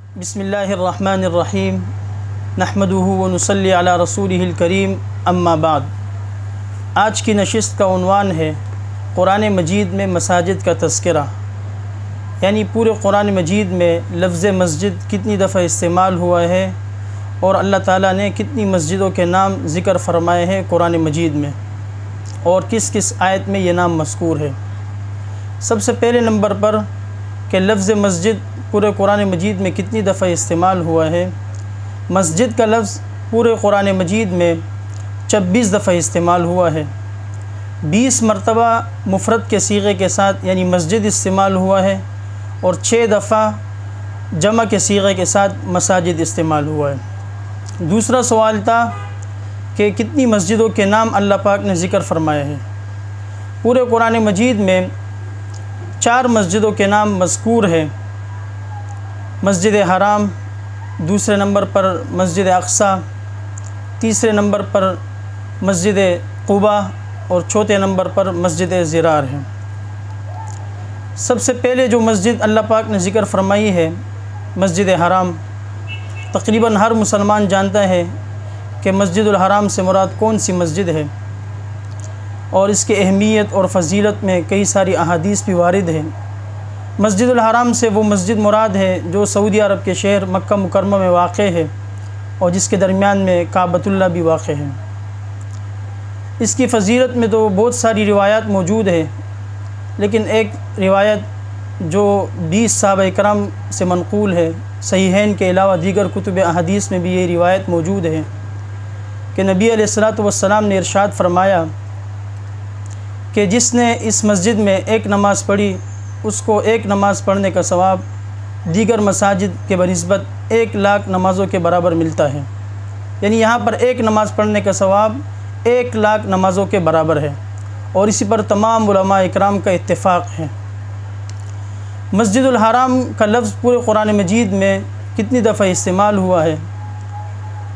بسم اللہ الرحمن الرحیم نحمدہ ونصلی علی رسولہ الکریم اما بعد۔ آج کی نشست کا عنوان ہے قرآن مجید میں مساجد کا تذکرہ، یعنی پورے قرآن مجید میں لفظ مسجد کتنی دفعہ استعمال ہوا ہے اور اللہ تعالیٰ نے کتنی مسجدوں کے نام ذکر فرمائے ہیں قرآن مجید میں، اور کس کس آیت میں یہ نام مذکور ہے۔ سب سے پہلے نمبر پر کہ لفظ مسجد پورے قرآن مجید میں کتنی دفعہ استعمال ہوا ہے۔ مسجد کا لفظ پورے قرآن مجید میں 26 دفعہ استعمال ہوا ہے۔ 20 مرتبہ مفرد کے صیغے کے ساتھ یعنی مسجد استعمال ہوا ہے، اور 6 دفعہ جمع کے صیغے کے ساتھ مساجد استعمال ہوا ہے۔ دوسرا سوال تھا کہ کتنی مسجدوں کے نام اللہ پاک نے ذکر فرمائے ہیں۔ پورے قرآن مجید میں 4 مسجدوں کے نام مذکور ہیں، مسجد حرام، دوسرے نمبر پر مسجد اقصیٰ، تیسرے نمبر پر مسجد قباء اور چوتھے نمبر پر مسجد ضرار ہے۔ سب سے پہلے جو مسجد اللہ پاک نے ذکر فرمائی ہے مسجد حرام، تقریباً ہر مسلمان جانتا ہے کہ مسجد الحرام سے مراد کون سی مسجد ہے، اور اس کی اہمیت اور فضیلت میں کئی ساری احادیث بھی وارد ہیں۔ مسجد الحرام سے وہ مسجد مراد ہے جو سعودی عرب کے شہر مکہ مکرمہ میں واقع ہے، اور جس کے درمیان میں کعبۃ اللہ بھی واقع ہے۔ اس کی فضیلت میں تو بہت ساری روایات موجود ہیں، لیکن ایک روایت جو 20 صحابہ کرام سے منقول ہے، صحیحین کے علاوہ دیگر کتب احادیث میں بھی یہ روایت موجود ہے کہ نبی علیہ الصلوۃ والسلام نے ارشاد فرمایا کہ جس نے اس مسجد میں ایک نماز پڑھی اس کو ایک نماز پڑھنے کا ثواب دیگر مساجد کے بنسبت 1,00,000 نمازوں کے برابر ملتا ہے، یعنی یہاں پر ایک نماز پڑھنے کا ثواب 1,00,000 نمازوں کے برابر ہے، اور اسی پر تمام علماء اکرام کا اتفاق ہے۔ مسجد الحرام کا لفظ پورے قرآن مجید میں کتنی دفعہ استعمال ہوا ہے؟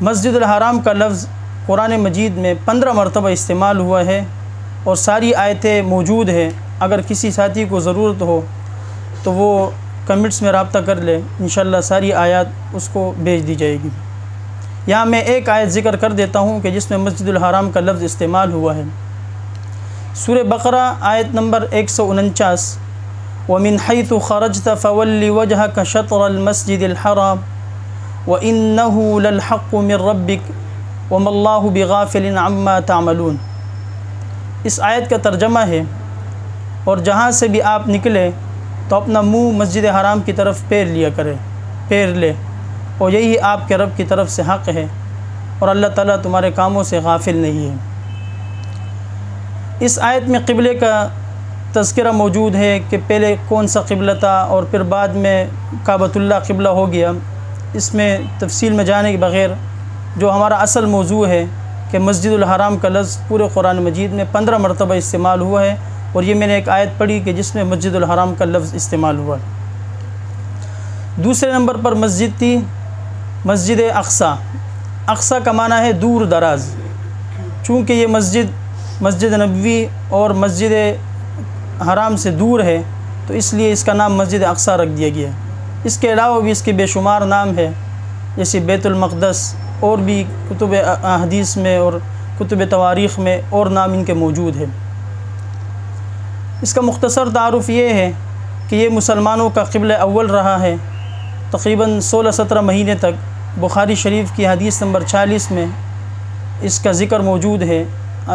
مسجد الحرام کا لفظ قرآن مجید میں 15 مرتبہ استعمال ہوا ہے، اور ساری آیتیں موجود ہیں۔ اگر کسی ساتھی کو ضرورت ہو تو وہ کمنٹس میں رابطہ کر لے، انشاءاللہ ساری آیات اس کو بھیج دی جائے گی۔ یہاں میں ایک آیت ذکر کر دیتا ہوں کہ جس میں مسجد الحرام کا لفظ استعمال ہوا ہے۔ سورہ بقرہ آیت نمبر 149، وَمِنْ حَيْثُ خَرَجْتَ فَوَلِّ وَجْهَكَ شَطْرَ الْمَسْجِدِ الْحَرَامِ وَإِنَّهُ لَلْحَقُّ مِنْ رَبِّكَ وَمَا اللَّهُ بِغَافِلٍ عَمَّا تَعْمَلُونَ۔ اس آیت کا ترجمہ ہے، اور جہاں سے بھی آپ نکلے تو اپنا منہ مسجد حرام کی طرف پھیر لے، اور یہی آپ کے رب کی طرف سے حق ہے، اور اللہ تعالیٰ تمہارے کاموں سے غافل نہیں ہے۔ اس آیت میں قبلے کا تذکرہ موجود ہے کہ پہلے کون سا قبلہ تھا، اور پھر بعد میں کعبۃ اللہ قبلہ ہو گیا۔ اس میں تفصیل میں جانے کے بغیر جو ہمارا اصل موضوع ہے کہ مسجد الحرام کا لفظ پورے قرآن مجید میں 15 مرتبہ استعمال ہوا ہے، اور یہ میں نے ایک آیت پڑھی کہ جس میں مسجد الحرام کا لفظ استعمال ہوا ہے۔ دوسرے نمبر پر مسجد تھی مسجد اقصیٰ۔ اقصیٰ کا معنی ہے دور دراز۔ چونکہ یہ مسجد نبوی اور مسجد حرام سے دور ہے، تو اس لیے اس کا نام مسجد اقصیٰ رکھ دیا گیا ہے۔ اس کے علاوہ بھی اس کے بے شمار نام ہے، جیسے بیت المقدس، اور بھی کتب احادیث میں اور کتب تواریخ میں اور نام ان کے موجود ہیں۔ اس کا مختصر تعارف یہ ہے کہ یہ مسلمانوں کا قبلہ اول رہا ہے تقریباً 16-17 مہینے تک۔ بخاری شریف کی حدیث نمبر 40 میں اس کا ذکر موجود ہے۔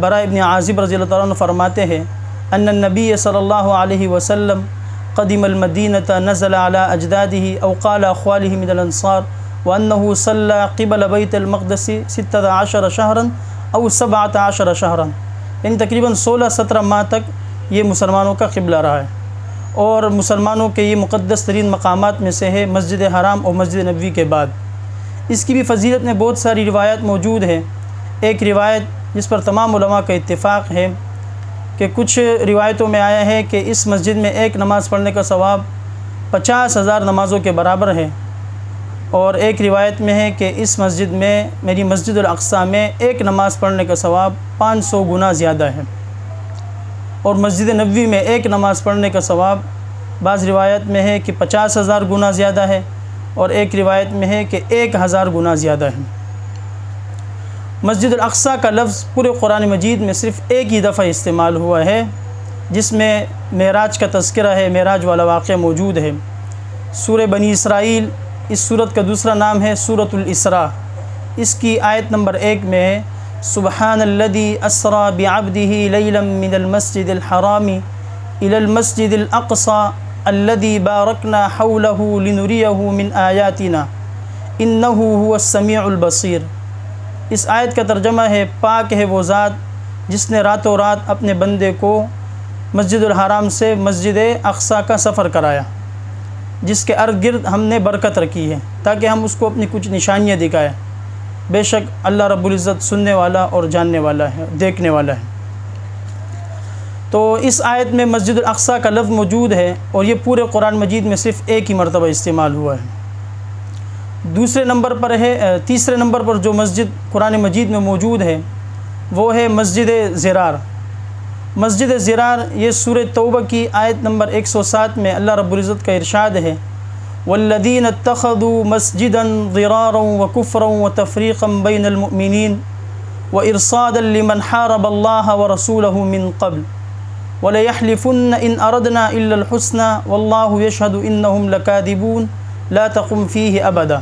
براء ابن عازب رضی اللہ عنہ فرماتے ہیں ان النبی صلی اللہ علیہ وسلم قدم المدینۃ نزل علی اجدادہ او قال اخوالہ من الانصار وانہ صلی قبل بیت المقدس 16 شہرا او 17 شہرا، یعنی تقریباً 16-17 ماہ تک یہ مسلمانوں کا قبلہ رہا ہے، اور مسلمانوں کے یہ مقدس ترین مقامات میں سے ہے مسجد حرام اور مسجد نبوی کے بعد۔ اس کی بھی فضیلت میں بہت ساری روایات موجود ہیں۔ ایک روایت جس پر تمام علماء کا اتفاق ہے کہ کچھ روایتوں میں آیا ہے کہ اس مسجد میں ایک نماز پڑھنے کا ثواب 50,000 نمازوں کے برابر ہے، اور ایک روایت میں ہے کہ اس مسجد میں میری مسجد الاقصیٰ میں ایک نماز پڑھنے کا ثواب 500 گنا زیادہ ہے، اور مسجد نبوی میں ایک نماز پڑھنے کا ثواب بعض روایت میں ہے کہ 50,000 گنا زیادہ ہے، اور ایک روایت میں ہے کہ 1000 گنا زیادہ ہے۔ مسجد الاقصیٰ کا لفظ پورے قرآن مجید میں صرف ایک ہی دفعہ استعمال ہوا ہے، جس میں معراج کا تذکرہ ہے، معراج والا واقعہ موجود ہے۔ سورہ بنی اسرائیل اس سورت کا دوسرا نام ہے سورۃ الاسراء۔ اس کی آیت نمبر 1 میں ہے سبحان الذی اسری بعبدہ لیلا من المسجد الحرام الی المسجد الاقصی الذی بارکنا حولہ لنریہ من آیاتنا انہ هو السمیع البصیر۔ اس آیت کا ترجمہ ہے پاک ہے وہ ذات جس نے راتوں رات اپنے بندے کو مسجد الحرام سے مسجد اقصیٰ کا سفر کرایا، جس کے ارد گرد ہم نے برکت رکھی ہے تاکہ ہم اس کو اپنی کچھ نشانیاں دکھائیں۔ بے شک اللہ رب العزت سننے والا اور جاننے والا ہے، دیکھنے والا ہے۔ تو اس آیت میں مسجد الاقصیٰ کا لفظ موجود ہے اور یہ پورے قرآن مجید میں صرف ایک ہی مرتبہ استعمال ہوا ہے۔ تیسرے نمبر پر جو مسجد قرآن مجید میں موجود ہے وہ ہے مسجد ضرار۔ مسجد ضرار یہ سورہ توبہ کی آیت نمبر 107 میں اللہ رب العزت کا ارشاد ہے والذین اتخذوا مسجدا ضرارا وکفرا وتفریقا بین المؤمنین وارصادا لمن حارب اللہ ورسولہ من قبل ولیحلفن ان اردنا الا الحسنى واللہ یشہد انہم لکاذبون لا تقم فیہ ابدا۔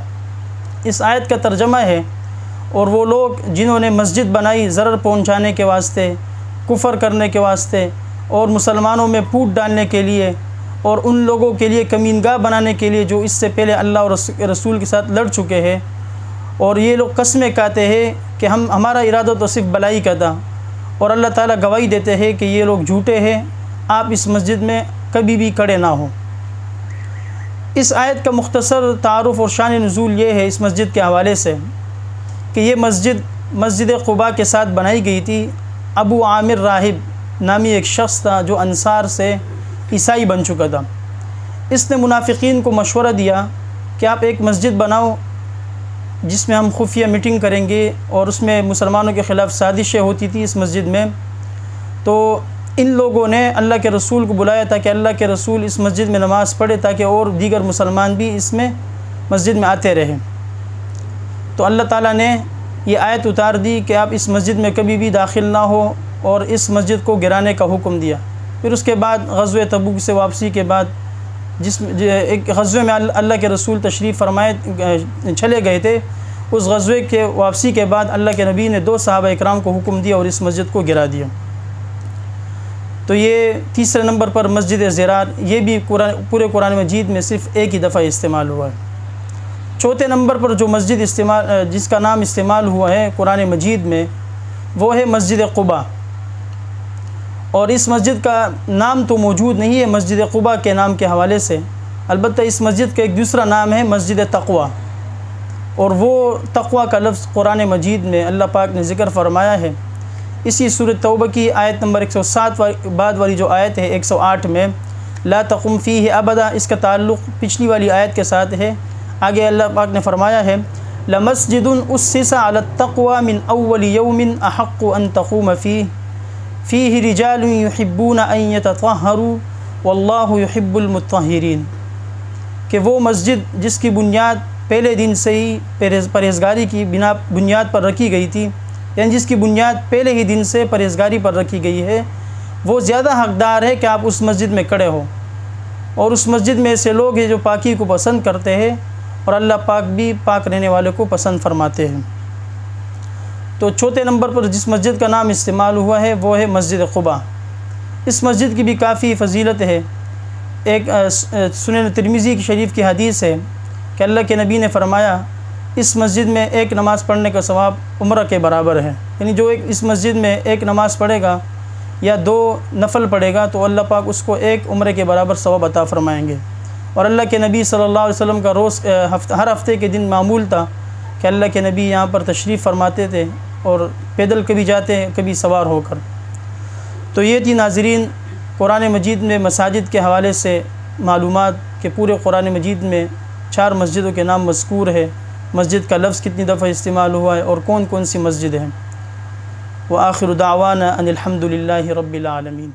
اس آیت کا ترجمہ ہے اور وہ لوگ جنہوں نے مسجد بنائی ضرر پہنچانے کے واسطے، کفر کرنے کے واسطے اور مسلمانوں میں پھوٹ ڈالنے کے لیے اور ان لوگوں کے لیے کمینگاہ بنانے کے لیے جو اس سے پہلے اللہ اور رسول کے ساتھ لڑ چکے ہیں، اور یہ لوگ قسمیں کھاتے ہیں کہ ہمارا ارادہ تو صرف بلائی کا تھا، اور اللہ تعالیٰ گواہی دیتے ہیں کہ یہ لوگ جھوٹے ہیں، آپ اس مسجد میں کبھی بھی کھڑے نہ ہوں۔ اس آیت کا مختصر تعارف اور شان نزول یہ ہے اس مسجد کے حوالے سے کہ یہ مسجد قباء کے ساتھ بنائی گئی تھی۔ ابو عامر راہب نامی ایک شخص تھا جو انصار سے عیسائی بن چکا تھا۔ اس نے منافقین کو مشورہ دیا کہ آپ ایک مسجد بناؤ جس میں ہم خفیہ میٹنگ کریں گے، اور اس میں مسلمانوں کے خلاف سازشیں ہوتی تھی اس مسجد میں۔ تو ان لوگوں نے اللہ کے رسول کو بلایا تاکہ اللہ کے رسول اس مسجد میں نماز پڑھے تاکہ اور دیگر مسلمان بھی اس میں مسجد میں آتے رہیں۔ تو اللہ تعالیٰ نے یہ آیت اتار دی کہ آپ اس مسجد میں کبھی بھی داخل نہ ہو اور اس مسجد کو گرانے کا حکم دیا۔ پھر اس کے بعد غزوہ تبوک سے واپسی کے بعد ایک غزوے میں اللہ کے رسول تشریف فرمائے چلے گئے تھے، اس غزوے کے واپسی کے بعد اللہ کے نبی نے 2 صحابہ اکرام کو حکم دیا اور اس مسجد کو گرا دیا۔ تو یہ تیسرے نمبر پر مسجد ضرار، یہ بھی پورے قرآن مجید میں صرف ایک ہی دفعہ استعمال ہوا ہے۔ چوتھے نمبر پر جو مسجد جس کا نام استعمال ہوا ہے قرآن مجید میں وہ ہے مسجد قباء، اور اس مسجد کا نام تو موجود نہیں ہے مسجد قباء کے نام کے حوالے سے، البتہ اس مسجد کا ایک دوسرا نام ہے مسجد تقویٰ، اور وہ تقویٰ کا لفظ قرآن مجید میں اللہ پاک نے ذکر فرمایا ہے اسی سورۃ توبہ کی آیت نمبر 107 بعد والی جو آیت ہے 108 میں لا تقم فیہ ابدا، اس کا تعلق پچھلی والی آیت کے ساتھ ہے۔ آگے اللہ پاک نے فرمایا ہے لمسجد اسس علی التقوی من اول یوم احق ان تقوم فیہ رجال یحبون ان یتطہروا واللہ یحب المطہرین، کہ وہ مسجد جس کی بنیاد پہلے دن سے ہی پرہیزگاری کی بنیاد پر رکھی گئی تھی، یعنی جس کی بنیاد پہلے ہی دن سے پرہیزگاری پر رکھی گئی ہے، وہ زیادہ حقدار ہے کہ آپ اس مسجد میں کھڑے ہو، اور اس مسجد میں ایسے لوگ ہیں جو پاکی کو پسند کرتے ہیں اور اللہ پاک بھی پاک رہنے والے کو پسند فرماتے ہیں۔ تو چوتھے نمبر پر جس مسجد کا نام استعمال ہوا ہے وہ ہے مسجد قباء۔ اس مسجد کی بھی کافی فضیلت ہے۔ ایک سنن ترمذی کی شریف کی حدیث ہے کہ اللہ کے نبی نے فرمایا اس مسجد میں ایک نماز پڑھنے کا ثواب عمرہ کے برابر ہے، یعنی جو اس مسجد میں ایک نماز پڑھے گا یا 2 نفل پڑھے گا تو اللہ پاک اس کو ایک عمرے کے برابر ثواب عطا فرمائیں گے۔ اور اللہ کے نبی صلی اللہ علیہ وسلم کا روز ہر ہفتے کے دن معمول تھا کہ اللہ کے نبی یہاں پر تشریف فرماتے تھے اور پیدل کبھی جاتے ہیں کبھی سوار ہو کر۔ تو یہ تھی ناظرین قرآن مجید میں مساجد کے حوالے سے معلومات کہ پورے قرآن مجید میں 4 مسجدوں کے نام مذکور ہے، مسجد کا لفظ کتنی دفعہ استعمال ہوا ہے اور کون کون سی مسجد ہیں۔ وآخر دعوانا ان الحمد للہ رب العالمین۔